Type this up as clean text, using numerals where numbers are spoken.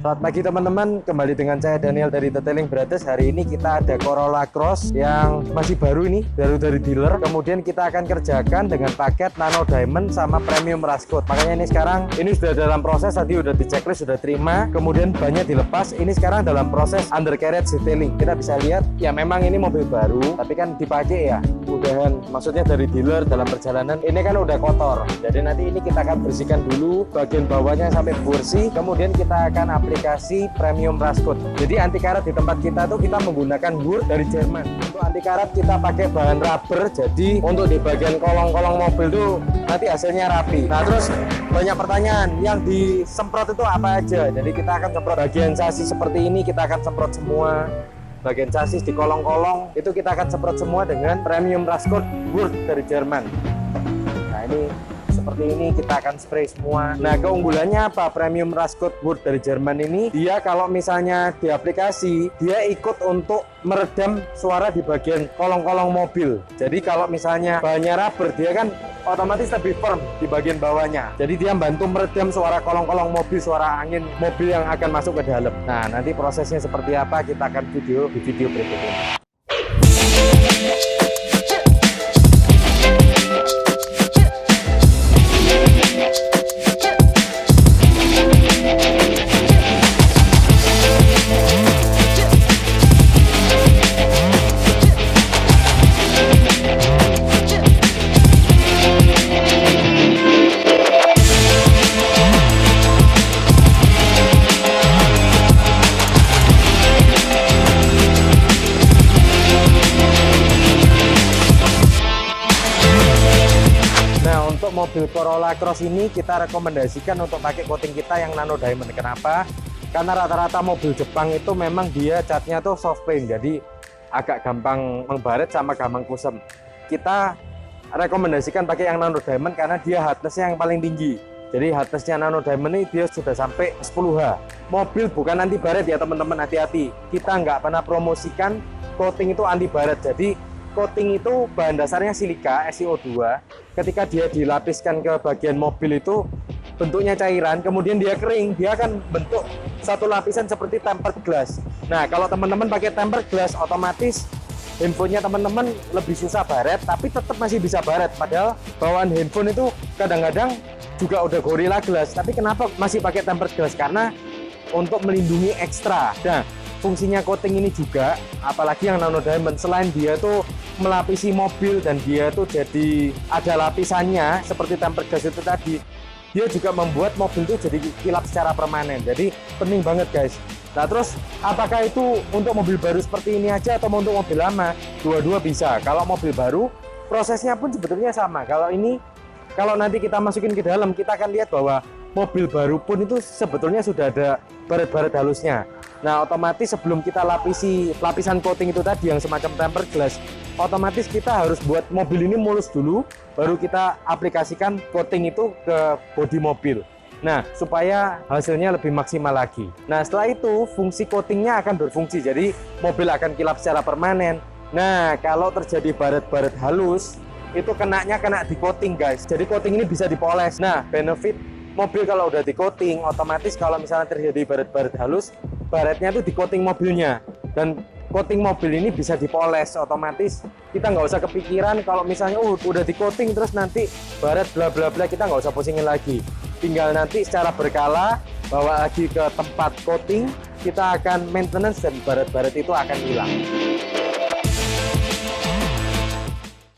Selamat pagi teman-teman, kembali dengan saya Daniel dari Detailing Brothers. Hari ini kita ada Corolla Cross yang masih baru ini, baru dari dealer. Kemudian kita akan kerjakan dengan paket Nano Diamond sama Premium Rust Coat. Makanya ini sekarang, ini sudah dalam proses, tadi udah di checklist, sudah terima. Kemudian bannya dilepas, ini sekarang dalam proses undercarriage detailing. Kita bisa lihat, ya memang ini mobil baru, tapi kan dipakai ya. Udahan, maksudnya dari dealer dalam perjalanan, ini kan udah kotor. Jadi nanti ini kita akan bersihkan dulu bagian bawahnya sampai bersih. Kemudian kita akan aplikasi Premium Rust Coat. Jadi anti karat di tempat kita tuh kita menggunakan wood dari Jerman. Untuk anti karat kita pakai bahan rubber. Jadi untuk di bagian kolong-kolong mobil tuh nanti hasilnya rapi. Nah terus banyak pertanyaan, yang disemprot itu apa aja? Jadi kita akan semprot bagian sasis seperti ini, kita akan semprot semua. Bagian sasis di kolong-kolong itu kita akan semprot semua dengan Premium Rust Coat wood dari Jerman. Nah ini seperti ini kita akan spray semua. Nah keunggulannya apa Premium Rust Coat wood dari Jerman ini? Dia kalau misalnya di aplikasi, dia ikut untuk meredam suara di bagian kolong-kolong mobil. Jadi kalau misalnya bahannya rubber, dia kan otomatis lebih firm di bagian bawahnya. Jadi dia bantu meredam suara kolong-kolong mobil, suara angin mobil yang akan masuk ke dalam. Nah nanti prosesnya seperti apa kita akan video di video berikutnya. Mobil Corolla Cross ini kita rekomendasikan untuk pakai coating kita yang Nano Diamond. Kenapa? Karena rata-rata mobil Jepang itu memang dia catnya tuh soft paint, jadi agak gampang membaret sama gampang kusam. Kita rekomendasikan pakai yang Nano Diamond karena dia hardness-nya yang paling tinggi. Jadi hardness-nya Nano Diamond ini dia sudah sampai 10H. Mobil bukan anti baret ya teman-teman, hati-hati. Kita nggak pernah promosikan coating itu anti baret. Jadi coating itu bahan dasarnya silika SiO2. Ketika dia dilapiskan ke bagian mobil itu bentuknya cairan, kemudian dia kering, dia akan bentuk satu lapisan seperti tempered glass. Nah kalau teman-teman pakai tempered glass, otomatis handphonenya teman-teman lebih susah baret, tapi tetap masih bisa baret. Padahal bawaan handphone itu kadang-kadang juga udah Gorilla Glass, tapi kenapa masih pakai tempered glass? Karena untuk melindungi ekstra. Nah fungsinya coating ini juga, apalagi yang Nano Diamond, selain dia tuh melapisi mobil dan dia tuh jadi ada lapisannya seperti tempered glass itu tadi, dia juga membuat mobil itu jadi kilap secara permanen. Jadi penting banget guys. Nah terus apakah itu untuk mobil baru seperti ini aja atau untuk mobil lama? Dua-dua bisa. Kalau mobil baru prosesnya pun sebetulnya sama. Kalau ini, kalau nanti kita masukin ke dalam, kita akan lihat bahwa mobil baru pun itu sebetulnya sudah ada baret-baret halusnya. Nah otomatis sebelum kita lapisi lapisan coating itu tadi yang semacam tempered glass, otomatis kita harus buat mobil ini mulus dulu, baru kita aplikasikan coating itu ke bodi mobil. Nah supaya hasilnya lebih maksimal lagi. Nah setelah itu fungsi coatingnya akan berfungsi, jadi mobil akan kilap secara permanen. Nah kalau terjadi baret-baret halus, itu kena di coating guys. Jadi coating ini bisa dipoles. Nah benefit mobil kalau udah di coating, otomatis kalau misalnya terjadi baret-baret halus, baretnya itu di coating mobilnya, dan coating mobil ini bisa dipoles. Otomatis kita nggak usah kepikiran kalau misalnya udah di coating terus nanti baret bla bla bla, kita nggak usah pusingin lagi. Tinggal nanti secara berkala bawa lagi ke tempat coating, kita akan maintenance dan baret-baret itu akan hilang.